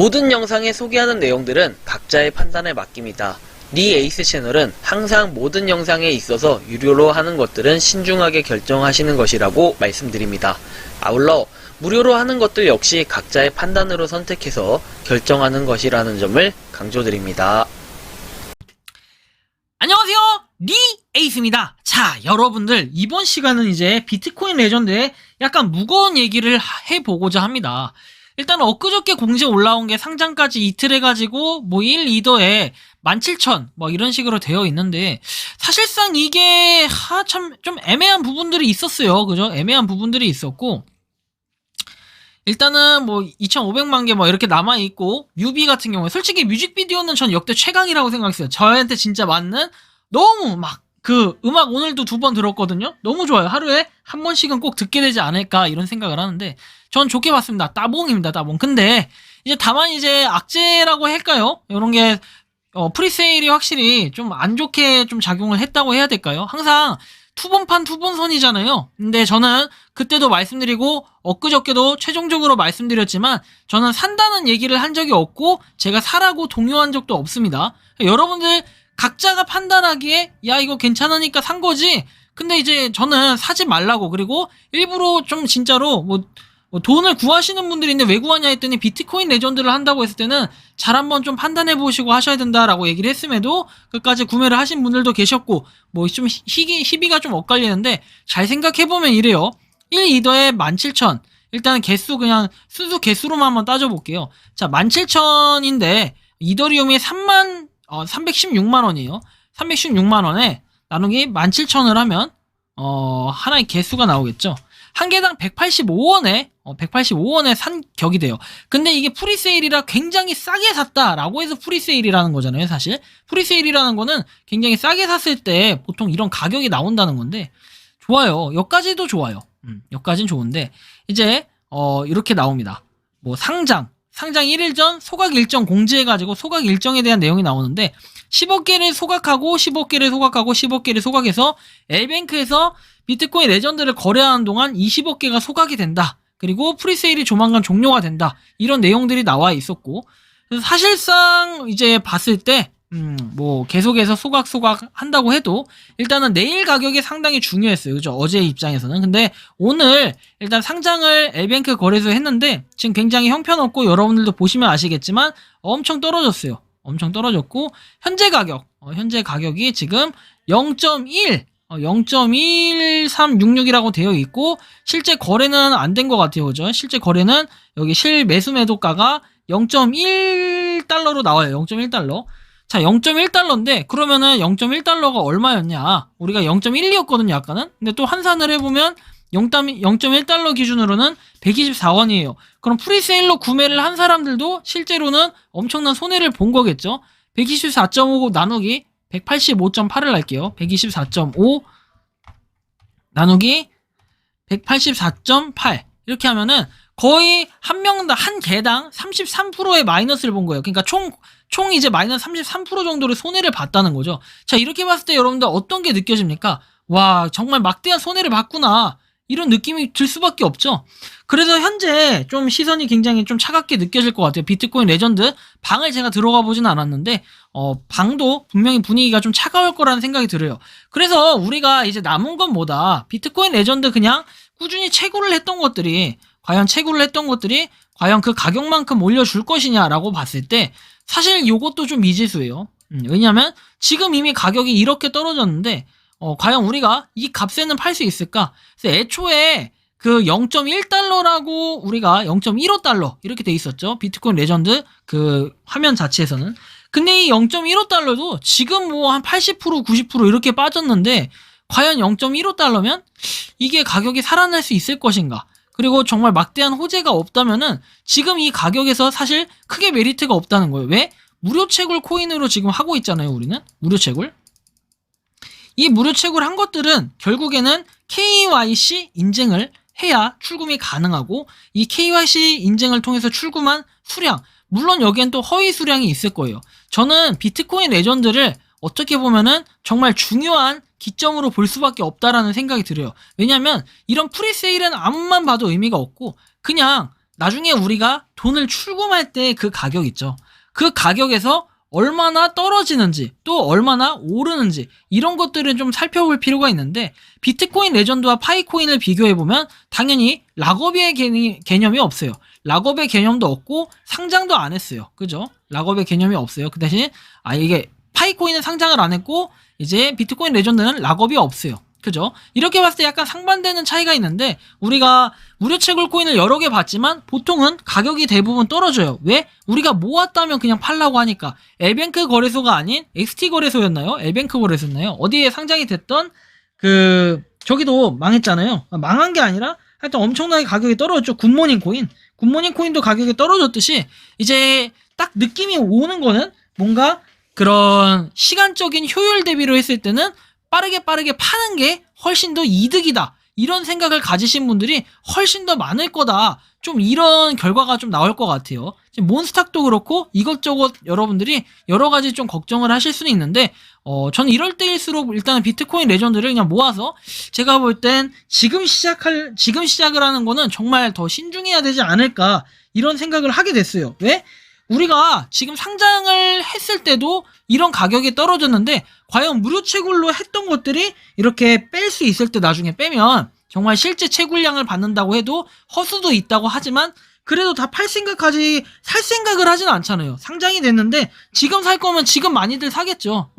모든 영상에 소개하는 내용들은 각자의 판단에 맡깁니다. 니 에이스 채널은 항상 모든 영상에 있어서 유료로 하는 것들은 신중하게 결정하시는 것이라고 말씀드립니다. 아울러 무료로 하는 것들 역시 각자의 판단으로 선택해서 결정하는 것이라는 점을 강조드립니다. 안녕하세요, 니 에이스입니다. 자, 여러분들 이번 시간은 이제 비트코인 레전드의 약간 무거운 얘기를 해보고자 합니다. 일단 엊그저께 공지 올라온 게 상장까지 이틀 해가지고 뭐 1, 2더에 17,000 뭐 이런 식으로 되어 있는데, 사실상 이게 참 좀 애매한 부분들이 있었어요. 그죠? 애매한 부분들이 있었고, 일단은 뭐 2,500만 개 뭐 이렇게 남아있고, 뮤비 같은 경우에 솔직히 뮤직비디오는 전 역대 최강이라고 생각했어요. 저한테 진짜 맞는, 너무 막 그 음악 오늘도 2번 들었거든요. 너무 좋아요. 하루에 한 번씩은 꼭 듣게 되지 않을까 이런 생각을 하는데, 전 좋게 봤습니다. 따봉입니다, 따봉. 근데 이제 다만 이제 악재라고 할까요? 이런 게 프리세일이 확실히 좀 안 좋게 좀 작용을 했다고 해야 될까요? 항상 투본판 투본선이잖아요. 근데 저는 그때도 말씀드리고 엊그저께도 최종적으로 말씀드렸지만, 저는 산다는 얘기를 한 적이 없고 제가 사라고 동요한 적도 없습니다. 여러분들 각자가 판단하기에 야 이거 괜찮으니까 산 거지, 근데 이제 저는 사지 말라고, 그리고 일부러 좀 진짜로 뭐 돈을 구하시는 분들이 있는데 왜 구하냐 했더니 비트코인 레전드를 한다고 했을 때는 잘 한번 좀 판단해 보시고 하셔야 된다라고 얘기를 했음에도 끝까지 구매를 하신 분들도 계셨고, 뭐 좀 희비가 좀 엇갈리는데, 잘 생각해 보면 이래요. 1, 2더에 17,000, 일단 개수 그냥 순수 개수로만 한번 따져볼게요. 자, 17,000인데 이더리움이 316만 원이에요. 316만 원에 나누기 17,000을 하면 하나의 개수가 나오겠죠. 한 개당 185원에 산 격이 돼요. 근데 이게 프리세일이라 굉장히 싸게 샀다라고 해서 프리세일이라는 거잖아요, 사실. 프리세일이라는 거는 굉장히 싸게 샀을 때 보통 이런 가격이 나온다는 건데, 좋아요. 여기까지도 좋아요. 여기까지는 좋은데, 이제 이렇게 나옵니다. 뭐 상장 1일 전 소각 일정 공지해가지고 소각 일정에 대한 내용이 나오는데, 10억 개를 소각하고 10억 개를 소각하고 10억 개를 소각해서 L뱅크에서 비트코인 레전드를 거래하는 동안 20억 개가 소각이 된다. 그리고 프리세일이 조만간 종료가 된다. 이런 내용들이 나와 있었고, 그래서 사실상 이제 봤을 때 뭐 계속해서 소각 한다고 해도 일단은 내일 가격이 상당히 중요했어요. 그죠? 어제 입장에서는. 근데 오늘 일단 상장을 L뱅크 거래소에 했는데 지금 굉장히 형편없고, 여러분들도 보시면 아시겠지만 엄청 떨어졌어요. 엄청 떨어졌고, 현재 가격이 지금 0.1366이라고 되어 있고, 실제 거래는 안 된 것 같아요. 그죠? 실제 거래는 여기 실매수 매도가가 0.1달러로 나와요. 0.1달러. 자, 0.1달러인데 그러면은 0.1달러가 얼마였냐? 우리가 0.12였거든요, 아까는. 근데 또 환산을 해보면 0.1달러 기준으로는 124원이에요. 그럼 프리세일로 구매를 한 사람들도 실제로는 엄청난 손해를 본 거겠죠? 124.5 나누기 185.8을 할게요. 124.5 나누기 184.8 이렇게 하면은 거의 한 명당, 한 개당 33%의 마이너스를 본 거예요. 그러니까 총 이제 마이너스 33% 정도의 손해를 봤다는 거죠. 자, 이렇게 봤을 때 여러분들 어떤 게 느껴집니까? 와, 정말 막대한 손해를 봤구나, 이런 느낌이 들 수밖에 없죠. 그래서 현재 좀 시선이 굉장히 좀 차갑게 느껴질 것 같아요. 비트코인 레전드 방을 제가 들어가 보진 않았는데 방도 분명히 분위기가 좀 차가울 거라는 생각이 들어요. 그래서 우리가 이제 남은 건 뭐다, 비트코인 레전드 그냥 꾸준히 채굴을 했던 것들이 과연 그 가격만큼 올려줄 것이냐라고 봤을 때 사실 요것도 좀 미지수예요. 왜냐면 지금 이미 가격이 이렇게 떨어졌는데 과연 우리가 이 값에는 팔 수 있을까? 그래서 애초에 그 0.1달러라고 우리가 0.15달러 이렇게 돼 있었죠. 비트코인 레전드 그 화면 자체에서는. 근데 이 0.15달러도 지금 뭐 한 80% 90% 이렇게 빠졌는데, 과연 0.15달러면 이게 가격이 살아날 수 있을 것인가? 그리고 정말 막대한 호재가 없다면은 지금 이 가격에서 사실 크게 메리트가 없다는 거예요. 왜? 무료 채굴 코인으로 지금 하고 있잖아요, 우리는. 무료 채굴. 이 무료 채굴 한 것들은 결국에는 KYC 인증을 해야 출금이 가능하고, 이 KYC 인증을 통해서 출금한 수량, 물론 여기엔 또 허위 수량이 있을 거예요. 저는 비트코인 레전드를 어떻게 보면은 정말 중요한 기점으로 볼 수밖에 없다라는 생각이 들어요. 왜냐면 이런 프리세일은 아무만 봐도 의미가 없고, 그냥 나중에 우리가 돈을 출금할 때 그 가격 있죠. 그 가격에서 얼마나 떨어지는지 또 얼마나 오르는지 이런 것들을 좀 살펴볼 필요가 있는데 비트코인 레전드와 파이코인을 비교해보면 당연히 락업의 개념이 없어요. 락업의 개념도 없고 상장도 안 했어요. 그죠? 락업의 개념이 없어요. 그 대신 이게 파이코인은 상장을 안 했고 이제 비트코인 레전드는 락업이 없어요. 그죠? 이렇게 봤을 때 약간 상반되는 차이가 있는데 우리가 무료 채굴 코인을 여러 개 봤지만 보통은 가격이 대부분 떨어져요. 왜? 우리가 모았다면 그냥 팔라고 하니까. 엘뱅크 거래소가 아닌 XT 거래소였나요? 엘뱅크 거래소였나요? 어디에 상장이 됐던 저기도 망했잖아요. 망한 게 아니라 하여튼 엄청나게 가격이 떨어졌죠. 굿모닝 코인. 굿모닝 코인도 가격이 떨어졌듯이 이제 딱 느낌이 오는 거는 뭔가 그런 시간적인 효율 대비로 했을 때는 빠르게 파는 게 훨씬 더 이득이다. 이런 생각을 가지신 분들이 훨씬 더 많을 거다. 좀 이런 결과가 좀 나올 것 같아요. 지금 몬스탁도 그렇고 이것저것 여러분들이 여러 가지 좀 걱정을 하실 수는 있는데 저는 이럴 때일수록 일단은 비트코인 레전드를 그냥 모아서 제가 볼 땐 지금 시작을 하는 거는 정말 더 신중해야 되지 않을까 이런 생각을 하게 됐어요. 왜? 우리가 지금 상장을 했을 때도 이런 가격이 떨어졌는데 과연 무료 채굴로 했던 것들이 이렇게 뺄 수 있을 때 나중에 빼면 정말 실제 채굴량을 받는다고 해도 허수도 있다고 하지만 그래도 다 팔 생각까지 살 생각을 하진 않잖아요. 상장이 됐는데 지금 살 거면 지금 많이들 사겠죠.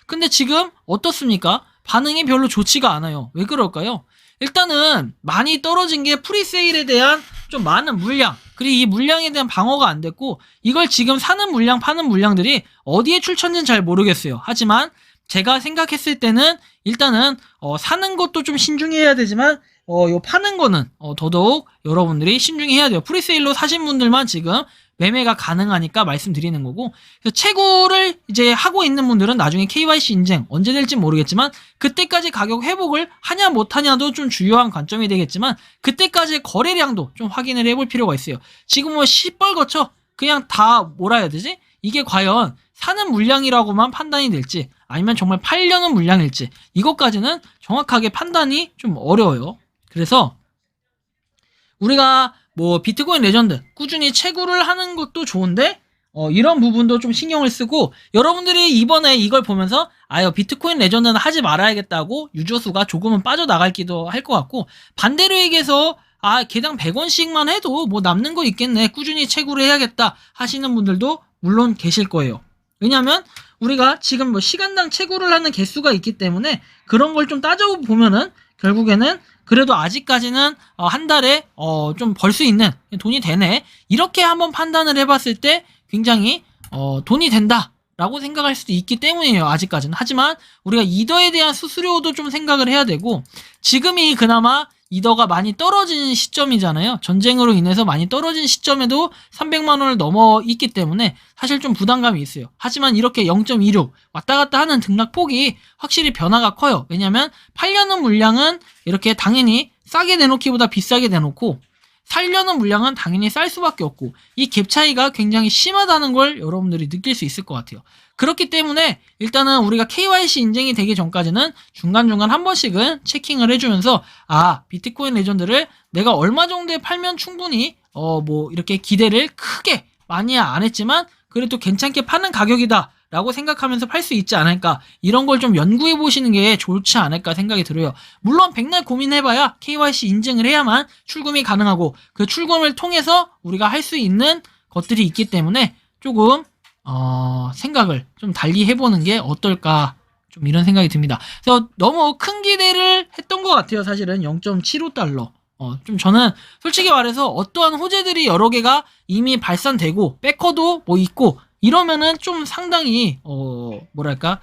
근데 지금 어떻습니까? 반응이 별로 좋지가 않아요. 왜 그럴까요? 일단은 많이 떨어진 게 프리세일에 대한 좀 많은 물량, 그리고 이 물량에 대한 방어가 안 됐고 이걸 지금 사는 물량, 파는 물량들이 어디에 출처인지는 잘 모르겠어요. 하지만 제가 생각했을 때는 일단은 사는 것도 좀 신중해야 되지만 요 파는 거는 더더욱 여러분들이 신중해야 돼요. 프리세일로 사신 분들만 지금 매매가 가능하니까 말씀드리는 거고, 그래서 채굴을 이제 하고 있는 분들은 나중에 KYC 인증 언제 될지 모르겠지만 그때까지 가격 회복을 하냐 못하냐도 좀 중요한 관점이 되겠지만 그때까지의 거래량도 좀 확인을 해볼 필요가 있어요. 지금 뭐 시뻘겋죠? 그냥 다 뭐라 해야 되지? 이게 과연 사는 물량이라고만 판단이 될지 아니면 정말 팔려는 물량일지 이것까지는 정확하게 판단이 좀 어려워요. 그래서 우리가 뭐 비트코인 레전드 꾸준히 채굴을 하는 것도 좋은데 이런 부분도 좀 신경을 쓰고 여러분들이 이번에 이걸 보면서 비트코인 레전드는 하지 말아야겠다고 유저수가 조금은 빠져나갈기도 할 것 같고, 반대로 얘기해서 개당 100원씩만 해도 뭐 남는 거 있겠네, 꾸준히 채굴을 해야겠다 하시는 분들도 물론 계실 거예요. 왜냐면 우리가 지금 뭐 시간당 채굴을 하는 개수가 있기 때문에 그런 걸 좀 따져보면은 결국에는 그래도 아직까지는 한 달에 좀 벌 수 있는 돈이 되네, 이렇게 한번 판단을 해봤을 때 굉장히 돈이 된다 라고 생각할 수도 있기 때문이에요, 아직까지는. 하지만 우리가 이더에 대한 수수료도 좀 생각을 해야 되고, 지금이 그나마 이더가 많이 떨어진 시점이잖아요. 전쟁으로 인해서 많이 떨어진 시점에도 300만원을 넘어 있기 때문에 사실 좀 부담감이 있어요. 하지만 이렇게 0.26 왔다 갔다 하는 등락폭이 확실히 변화가 커요. 왜냐면 팔려는 물량은 이렇게 당연히 싸게 내놓기보다 비싸게 내놓고 살려는 물량은 당연히 쌀 수밖에 없고, 이 갭 차이가 굉장히 심하다는 걸 여러분들이 느낄 수 있을 것 같아요. 그렇기 때문에 일단은 우리가 KYC 인증이 되기 전까지는 중간중간 한 번씩은 체킹을 해주면서 비트코인 레전드를 내가 얼마 정도에 팔면 충분히 뭐 이렇게 기대를 크게 많이 안 했지만 그래도 괜찮게 파는 가격이다 라고 생각하면서 팔 수 있지 않을까, 이런 걸 좀 연구해 보시는 게 좋지 않을까 생각이 들어요. 물론 백날 고민해봐야 KYC 인증을 해야만 출금이 가능하고 그 출금을 통해서 우리가 할 수 있는 것들이 있기 때문에 조금 생각을 좀 달리 해보는 게 어떨까, 좀 이런 생각이 듭니다. 그래서 너무 큰 기대를 했던 것 같아요. 사실은 0.75달러. 좀 저는 솔직히 말해서 어떠한 호재들이 여러 개가 이미 발산되고 백커도 뭐 있고 이러면은 좀 상당히 뭐랄까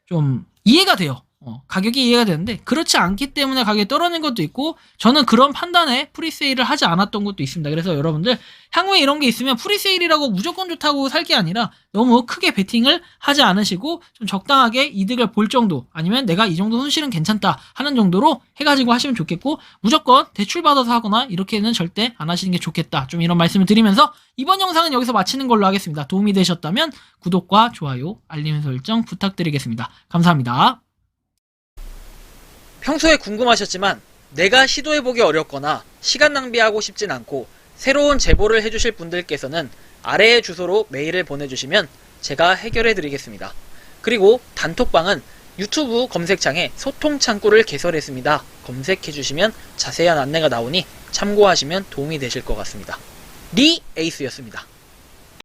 좀 이해가 돼요. 가격이 이해가 되는데 그렇지 않기 때문에 가격이 떨어진 것도 있고, 저는 그런 판단에 프리세일을 하지 않았던 것도 있습니다. 그래서 여러분들 향후에 이런 게 있으면 프리세일이라고 무조건 좋다고 살 게 아니라 너무 크게 베팅을 하지 않으시고 좀 적당하게 이득을 볼 정도, 아니면 내가 이 정도 손실은 괜찮다 하는 정도로 해가지고 하시면 좋겠고, 무조건 대출받아서 하거나 이렇게는 절대 안 하시는 게 좋겠다, 좀 이런 말씀을 드리면서 이번 영상은 여기서 마치는 걸로 하겠습니다. 도움이 되셨다면 구독과 좋아요, 알림 설정 부탁드리겠습니다. 감사합니다. 평소에 궁금하셨지만 내가 시도해보기 어렵거나 시간 낭비하고 싶진 않고 새로운 제보를 해주실 분들께서는 아래의 주소로 메일을 보내주시면 제가 해결해 드리겠습니다. 그리고 단톡방은 유튜브 검색창에 소통 창구를 개설했습니다. 검색해 주시면 자세한 안내가 나오니 참고하시면 도움이 되실 것 같습니다. 리 에이스였습니다.